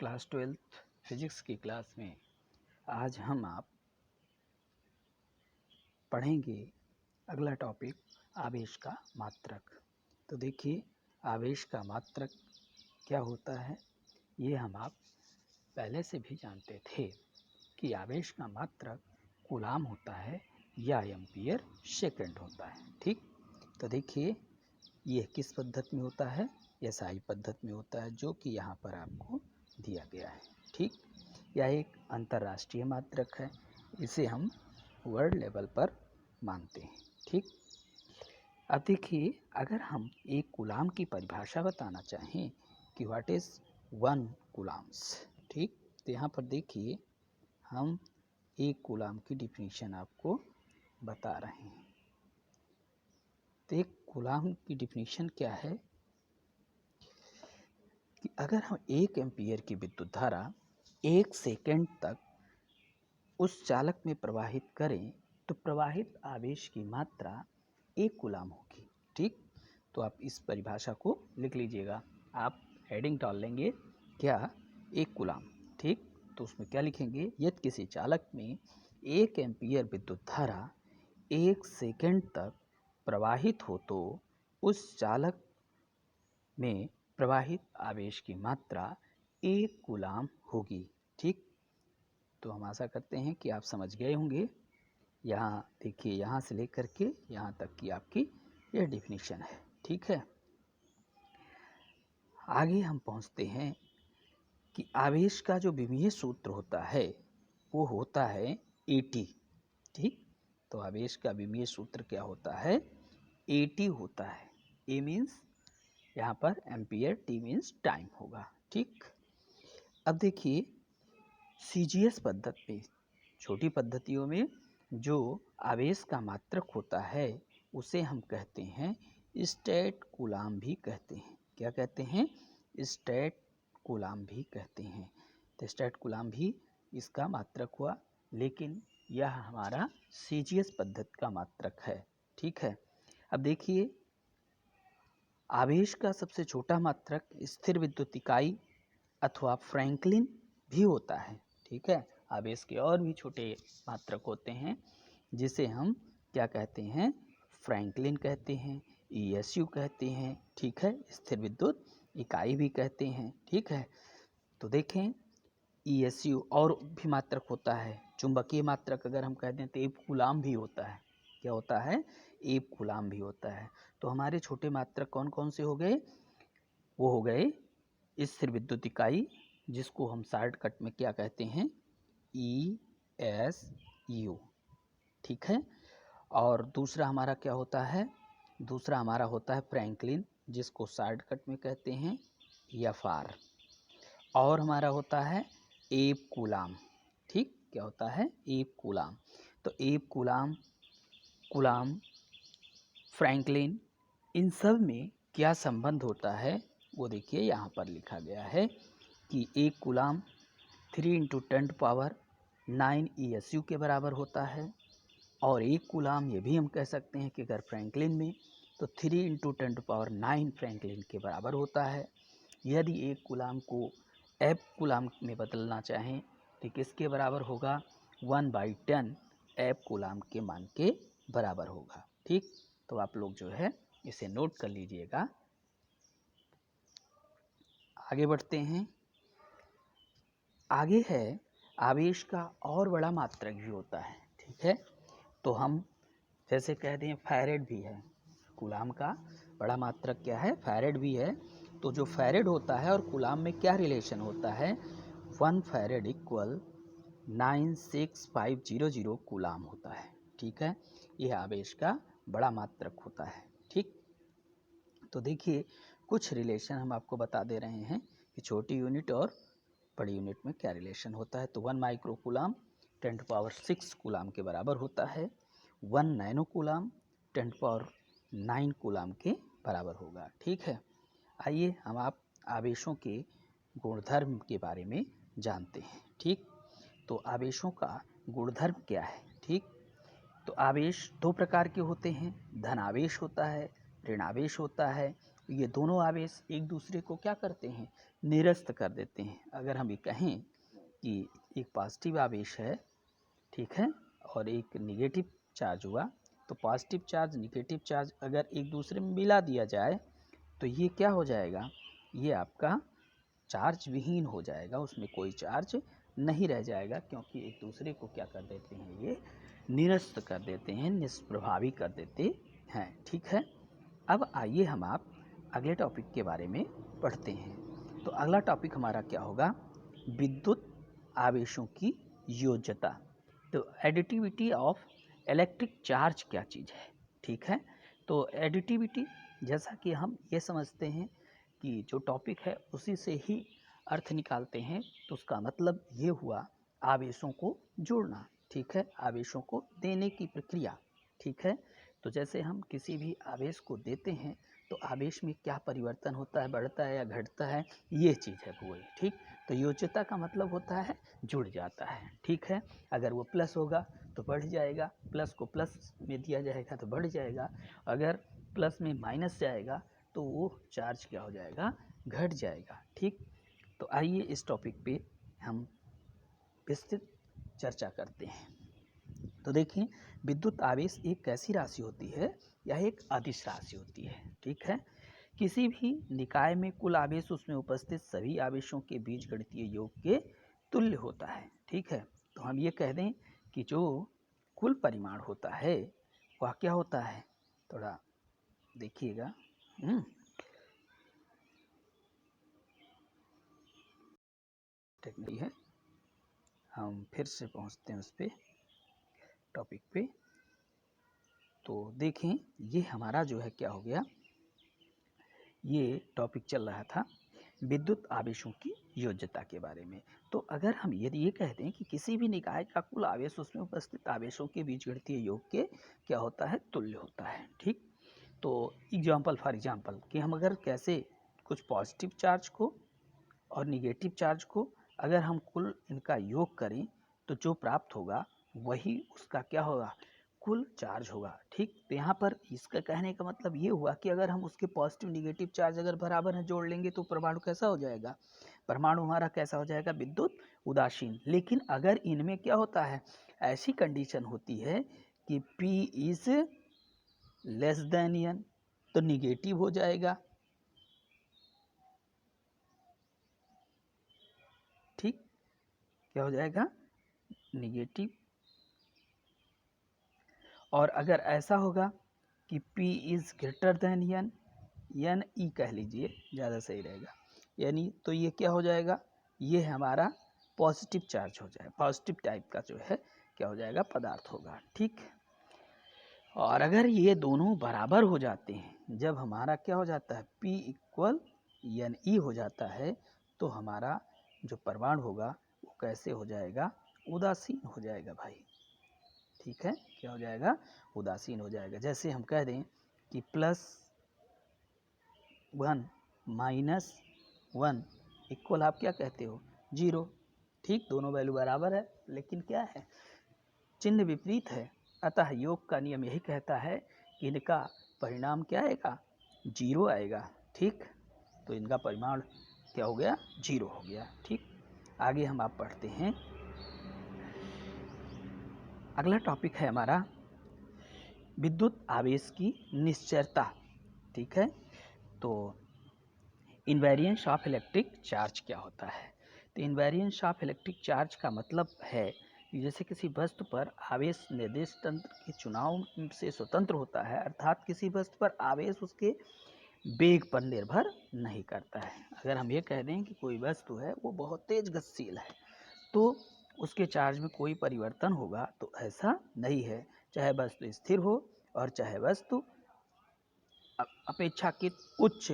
Class 12th physics की class में आज हम आप पढ़ेंगे अगला टॉपिक आवेश का मात्रक। तो देखिए आवेश का मात्रक क्या होता है, ये हम आप पहले से भी जानते थे कि आवेश का मात्रक कूलाम होता है या एम्पीयर सेकंड होता है। ठीक, तो देखिए ये किस पद्धति में होता है, एसआई पद्धति में होता है, जो कि यहाँ पर आपको दिया गया है। ठीक, यह एक अंतर्राष्ट्रीय मात्रक है, इसे हम वर्ल्ड लेवल पर मानते हैं। ठीक, अब देखिए अगर हम एक कूलाम की परिभाषा बताना चाहें कि व्हाट इज़ 1 कूलाम्स। ठीक, तो यहाँ पर देखिए हम एक कूलाम की डिफिनीशन आपको बता रहे हैं। तो एक कूलाम की डिफिनीशन क्या है कि अगर हम 1 एम्पीयर की विद्युत धारा 1 सेकंड तक उस चालक में प्रवाहित करें तो प्रवाहित आवेश की मात्रा 1 कूलाम होगी। ठीक, तो आप इस परिभाषा को लिख लीजिएगा, आप हेडिंग डाल लेंगे क्या, 1 कूलाम। ठीक, तो उसमें क्या लिखेंगे, यदि किसी चालक में 1 एम्पीयर विद्युत धारा 1 सेकंड तक प्रवाहित हो तो उस चालक में प्रवाहित आवेश की मात्रा 1 कूलाम होगी। ठीक, तो हम आशा करते हैं कि आप समझ गए होंगे। यहाँ देखिए, यहाँ से लेकर के यहाँ तक की आपकी यह डिफिनीशन है। ठीक है, आगे हम पहुँचते हैं कि आवेश का जो विमीय सूत्र होता है वो होता है AT। ठीक, तो आवेश का विमीय सूत्र क्या होता है, AT होता है। A मीन्स यहाँ पर एम्पियर, T मीन्स टाइम होगा। ठीक, अब देखिए CGS पद्धति में, छोटी पद्धतियों में जो आवेश का मात्रक होता है उसे हम कहते हैं स्टेट कूलाम भी कहते हैं। क्या कहते हैं, स्टेट कूलाम भी कहते हैं। तो स्टेट कूलाम भी इसका मात्रक हुआ, लेकिन यह हमारा CGS पद्धति का मात्रक है। ठीक है, अब देखिए आवेश का सबसे छोटा मात्रक स्थिर विद्युत इकाई अथवा फ्रैंकलिन भी होता है। ठीक है, आवेश के और भी छोटे मात्रक होते हैं जिसे हम क्या कहते हैं, फ्रैंकलिन कहते हैं, ESU कहते हैं। ठीक है, स्थिर विद्युत इकाई भी कहते हैं। ठीक है, तो देखें ESU और भी मात्रक होता है। चुंबकीय मात्रक अगर हम कहते हैं तो 1 कूलाम भी होता है। क्या होता है, 1 कूलाम भी होता है। तो हमारे छोटे मात्रक कौन कौन से हो गए, वो हो गए स्थिर विद्युत इकाई, जिसको हम शॉर्टकट में क्या कहते हैं, ESU। ठीक है, और दूसरा हमारा क्या होता है, दूसरा हमारा होता है फ्रैंकलिन, जिसको शॉर्टकट में कहते हैं FR। और हमारा होता है 1 कूलाम। ठीक, क्या होता है, 1 कूलाम। तो 1 कूलाम, कूलाम, फ्रैंकलिन, इन सब में क्या संबंध होता है वो देखिए यहाँ पर लिखा गया है कि 1 कूलाम 3 × 10⁹ ESU के बराबर होता है। और 1 कूलाम ये भी हम कह सकते हैं कि अगर फ्रैंकलिन में तो 3 × 10⁹ फ्रैंकलिन के बराबर होता है। यदि 1 कूलाम को F कूलाम में बदलना चाहें तो किसके बराबर होगा, 1/10 F कूलाम के मान के बराबर होगा। ठीक, तो आप लोग जो है इसे नोट कर लीजिएगा। आगे बढ़ते हैं, आगे है आवेश का और बड़ा मात्रक भी होता है। ठीक है, तो हम जैसे कह दें फैरेड भी है, कूलाम का बड़ा मात्रक क्या है, फैरेड भी है। तो जो फैरेड होता है और कूलाम में क्या रिलेशन होता है, 1 फैरेड = 96500 कूलाम होता है। ठीक है, यह आवेश का बड़ा मात्रक होता है। ठीक, तो देखिए कुछ रिलेशन हम आपको बता दे रहे हैं कि छोटी यूनिट और बड़ी यूनिट में क्या रिलेशन होता है। तो 1 माइक्रो कूलाम 10⁶ कूलाम के बराबर होता है। 1 नैनो कूलाम 10⁹ कूलाम के बराबर होगा। ठीक है, आइए हम आप आवेशों के गुणधर्म के बारे में जानते हैं। ठीक, तो आवेशों का गुणधर्म क्या है। ठीक, तो आवेश 2 प्रकार के होते हैं, धनावेश होता है, ऋणावेश होता है ये दोनों आवेश एक दूसरे को क्या करते हैं, निरस्त कर देते हैं। अगर हम ये कहें कि एक पॉजिटिव आवेश है, ठीक है, और एक निगेटिव चार्ज हुआ, तो पॉजिटिव चार्ज निगेटिव चार्ज अगर एक दूसरे में मिला दिया जाए तो ये क्या हो जाएगा, ये आपका चार्ज विहीन हो जाएगा, उसमें कोई चार्ज नहीं रह जाएगा, क्योंकि एक दूसरे को क्या कर देते हैं, ये निरस्त कर देते हैं, निष्प्रभावी कर देते हैं। ठीक है, अब आइए हम आप अगले टॉपिक के बारे में पढ़ते हैं। तो अगला टॉपिक हमारा क्या होगा, विद्युत आवेशों की योज्यता। तो एडिटिविटी ऑफ इलेक्ट्रिक चार्ज क्या चीज़ है। ठीक है, तो एडिटिविटी, जैसा कि हम ये समझते हैं कि जो टॉपिक है उसी से ही अर्थ निकालते हैं, तो उसका मतलब ये हुआ आवेशों को जोड़ना। ठीक है, आवेशों को देने की प्रक्रिया। ठीक है, तो जैसे हम किसी भी आवेश को देते हैं तो आवेश में क्या परिवर्तन होता है, बढ़ता है या घटता है, ये चीज़ है वो। ठीक, तो योज्यता का मतलब होता है जुड़ जाता है। ठीक है, अगर वो प्लस होगा तो बढ़ जाएगा, प्लस को प्लस में दिया जाएगा तो बढ़ जाएगा, अगर प्लस में माइनस जाएगा तो वो चार्ज क्या हो जाएगा, घट जाएगा। ठीक, तो आइए इस टॉपिक पे हम विस्तृत चर्चा करते हैं। तो देखिए, विद्युत आवेश एक ऐसी राशि होती है, यह एक अदिश राशि होती है। ठीक है, किसी भी निकाय में कुल आवेश उसमें उपस्थित सभी आवेशों के बीच गणितीय योग के तुल्य होता है। ठीक है, तो हम ये कह दें कि जो कुल परिमाण होता है वह क्या होता है, थोड़ा देखिएगा। टेक्निक है, हम फिर से पहुंचते हैं उस पर टॉपिक पे। तो देखें, ये हमारा जो है क्या हो गया, ये टॉपिक चल रहा था विद्युत आवेशों की योज्यता के बारे में। तो अगर हम यदि ये कहते हैं कि किसी भी निकाय का कुल आवेश उसमें उपस्थित आवेशों के बीच गणितीय योग के क्या होता है, तुल्य होता है। ठीक, तो एग्जाम्पल फॉर एग्जाम्पल कि हम अगर कैसे कुछ पॉजिटिव चार्ज को और निगेटिव चार्ज को अगर हम कुल इनका योग करें तो जो प्राप्त होगा वही उसका क्या होगा, कुल चार्ज होगा। ठीक, तो यहाँ पर इसका कहने का मतलब ये हुआ कि अगर हम उसके पॉजिटिव निगेटिव चार्ज अगर बराबर है जोड़ लेंगे तो परमाणु कैसा हो जाएगा, परमाणु हमारा कैसा हो जाएगा, विद्युत उदासीन। लेकिन अगर इनमें क्या होता है, ऐसी कंडीशन होती है कि P is less than N, तो निगेटिव हो जाएगा। ठीक, क्या हो जाएगा, निगेटिव। और अगर ऐसा होगा कि P is greater than N, N E कह लीजिए, ज़्यादा सही रहेगा, यानी तो ये क्या हो जाएगा, ये हमारा पॉजिटिव चार्ज हो जाए, पॉजिटिव टाइप का जो है क्या हो जाएगा, पदार्थ होगा। ठीक, और अगर ये दोनों बराबर हो जाते हैं, जब हमारा क्या हो जाता है, P इक्वल एन ई हो जाता है, तो हमारा जो परमाणु होगा वो कैसे हो जाएगा, उदासीन हो जाएगा भाई। ठीक है, क्या हो जाएगा, उदासीन हो जाएगा। जैसे हम कह दें कि +1 -1 इक्वल आप क्या कहते हो, 0। ठीक, दोनों वैल्यू बराबर है, लेकिन क्या है, चिन्ह विपरीत है। अतः योग का नियम यही कहता है कि इनका परिणाम क्या आएगा, 0 आएगा। ठीक, तो इनका परिमाण क्या हो गया, 0 हो गया। ठीक, आगे हम आप पढ़ते हैं। अगला टॉपिक है हमारा विद्युत आवेश की निश्चरता। ठीक है, तो इन्वेरिएंस ऑफ इलेक्ट्रिक चार्ज क्या होता है। तो इन्वेरिएंस ऑफ इलेक्ट्रिक चार्ज का मतलब है कि जैसे किसी वस्तु पर आवेश निर्देश तंत्र के चुनाव से स्वतंत्र होता है, अर्थात किसी वस्तु पर आवेश उसके वेग पर निर्भर नहीं करता है। अगर हम ये कह दें कि कोई वस्तु है वो बहुत तेज गतिशील है, तो उसके चार्ज में कोई परिवर्तन होगा, तो ऐसा नहीं है। चाहे वस्तु स्थिर हो और चाहे वस्तु अपेक्षाकृत उच्च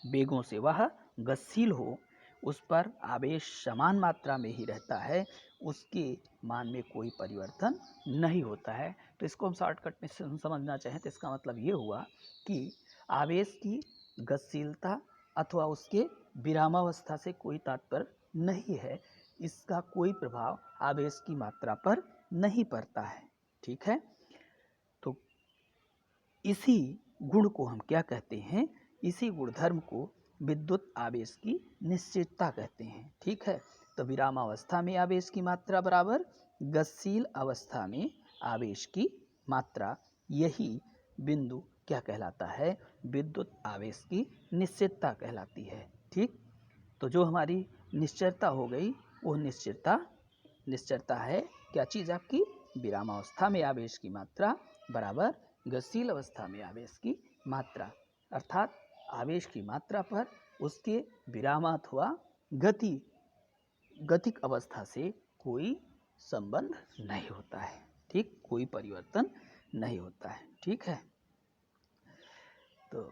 वेगों से वह गतिशील हो, उस पर आवेश समान मात्रा में ही रहता है, उसके मान में कोई परिवर्तन नहीं होता है। तो इसको हम शॉर्टकट में समझना चाहें तो इसका मतलब ये हुआ कि आवेश की गतिशीलता अथवा उसके विरामावस्था से कोई तात्पर्य नहीं है, इसका कोई प्रभाव आवेश की मात्रा पर नहीं पड़ता है। ठीक है, तो इसी गुण को हम क्या कहते हैं, इसी गुणधर्म को विद्युत आवेश की निश्चितता कहते हैं। ठीक है, तो विरामावस्था में आवेश की मात्रा बराबर गतिशील अवस्था में आवेश की मात्रा, यही बिंदु क्या कहलाता है? विद्युत आवेश की निश्चितता कहलाती है। ठीक, तो जो हमारी निश्चरता हो गई वो निश्चरता है क्या चीज़ आपकी? विरामावस्था में आवेश की मात्रा बराबर गतिशील अवस्था में आवेश की मात्रा, अर्थात आवेश की मात्रा पर उसके विराम अथवा गतिक अवस्था से कोई संबंध नहीं होता है। ठीक, कोई परिवर्तन नहीं होता है। ठीक है, तो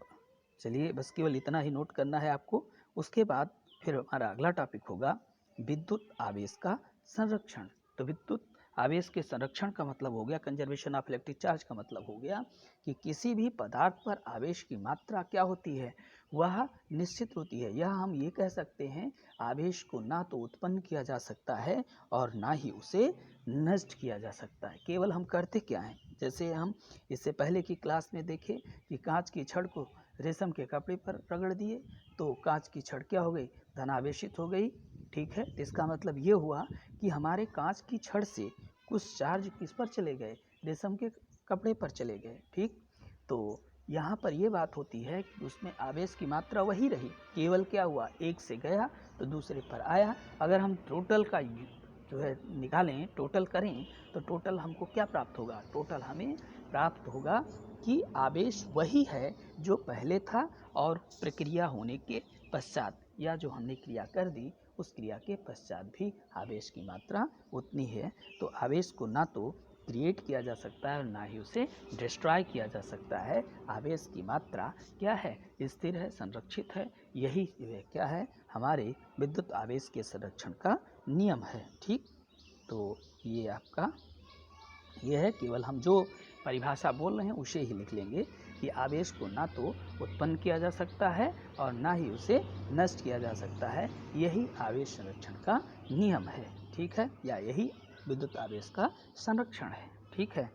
चलिए बस केवल इतना ही नोट करना है आपको। उसके बाद फिर हमारा अगला टॉपिक होगा विद्युत आवेश का संरक्षण। तो विद्युत आवेश के संरक्षण का मतलब हो गया, कंजर्वेशन ऑफ इलेक्ट्रिक चार्ज का मतलब हो गया कि किसी भी पदार्थ पर आवेश की मात्रा क्या होती है? वह निश्चित होती है। यह हम ये कह सकते हैं, आवेश को ना तो उत्पन्न किया जा सकता है और ना ही उसे नष्ट किया जा सकता है। केवल हम करते क्या हैं, जैसे हम इससे पहले की क्लास में देखे कि कांच की छड़ को रेशम के कपड़े पर रगड़ दिए तो कांच की छड़ क्या हो गई? धनावेशित हो गई। ठीक है, इसका मतलब ये हुआ कि हमारे कांच की छड़ से कुछ चार्ज किस पर चले गए? रेशम के कपड़े पर चले गए। ठीक, तो यहाँ पर ये बात होती है कि उसमें आवेश की मात्रा वही रही, केवल क्या हुआ? एक से गया तो दूसरे पर आया। अगर हम टोटल का जो है निकालें, टोटल करें, तो टोटल हमको क्या प्राप्त होगा? टोटल हमें प्राप्त होगा कि आवेश वही है जो पहले था और प्रक्रिया होने के पश्चात, या जो हमने क्रिया कर दी उस क्रिया के पश्चात भी आवेश की मात्रा उतनी है। तो आवेश को ना तो क्रिएट किया जा सकता है और ना ही उसे डिस्ट्रॉय किया जा सकता है। आवेश की मात्रा क्या है? स्थिर है, संरक्षित है। यही क्या है? हमारे विद्युत आवेश के संरक्षण का नियम है। ठीक, तो ये आपका ये है, केवल हम जो परिभाषा बोल रहे हैं उसे ही लिख लेंगे कि आवेश को ना तो उत्पन्न किया जा सकता है और ना ही उसे नष्ट किया जा सकता है। यही आवेश संरक्षण का नियम है। ठीक है, या यही विद्युत आवेश का संरक्षण है। ठीक है,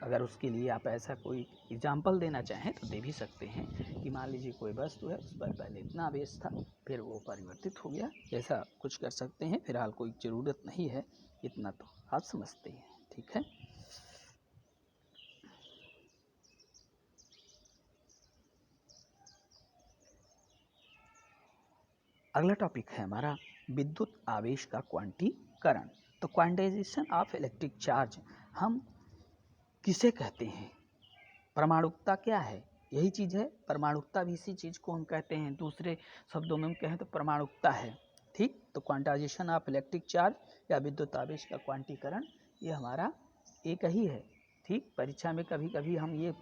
अगर उसके लिए आप ऐसा कोई एग्जाम्पल देना चाहें तो दे भी सकते हैं कि मान लीजिए कोई वस्तु है, उस पर पहले इतना आवेश था, फिर वो परिवर्तित हो गया, ऐसा कुछ कर सकते हैं। फिलहाल कोई ज़रूरत नहीं है, इतना तो आप समझते हैं। ठीक है, अगला टॉपिक है हमारा विद्युत आवेश का क्वांटीकरण। तो क्वांटाइजेशन ऑफ इलेक्ट्रिक चार्ज हम किसे कहते हैं? परमाणुकता क्या है? यही चीज़ है, परमाणुकता भी इसी चीज़ को हम कहते हैं। दूसरे शब्दों में हम कहें तो परमाणुकता है। ठीक, तो क्वांटाइजेशन ऑफ इलेक्ट्रिक चार्ज या विद्युत आवेश का क्वांटीकरण ये हमारा एक ही है। ठीक, परीक्षा में कभी कभी हम ये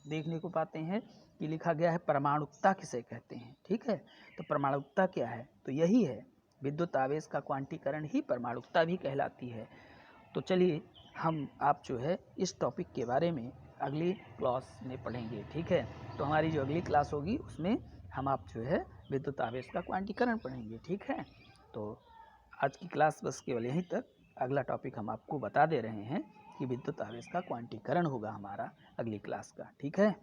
देखने को पाते हैं कि लिखा गया है परमाणुकता किसे कहते हैं। ठीक है, तो परमाणुकता क्या है? तो यही है, विद्युत आवेश का क्वांटीकरण ही परमाणुकता भी कहलाती है। तो चलिए हम आप जो है इस टॉपिक के बारे में अगली क्लास में पढ़ेंगे। ठीक है, तो हमारी जो अगली क्लास होगी उसमें हम आप जो है विद्युत आवेश का क्वांटीकरण पढ़ेंगे। ठीक है, तो आज की क्लास बस केवल यहीं तक। अगला टॉपिक हम आपको बता दे रहे हैं कि विद्युत आवेश का क्वांटीकरण होगा हमारा अगली क्लास का। ठीक है।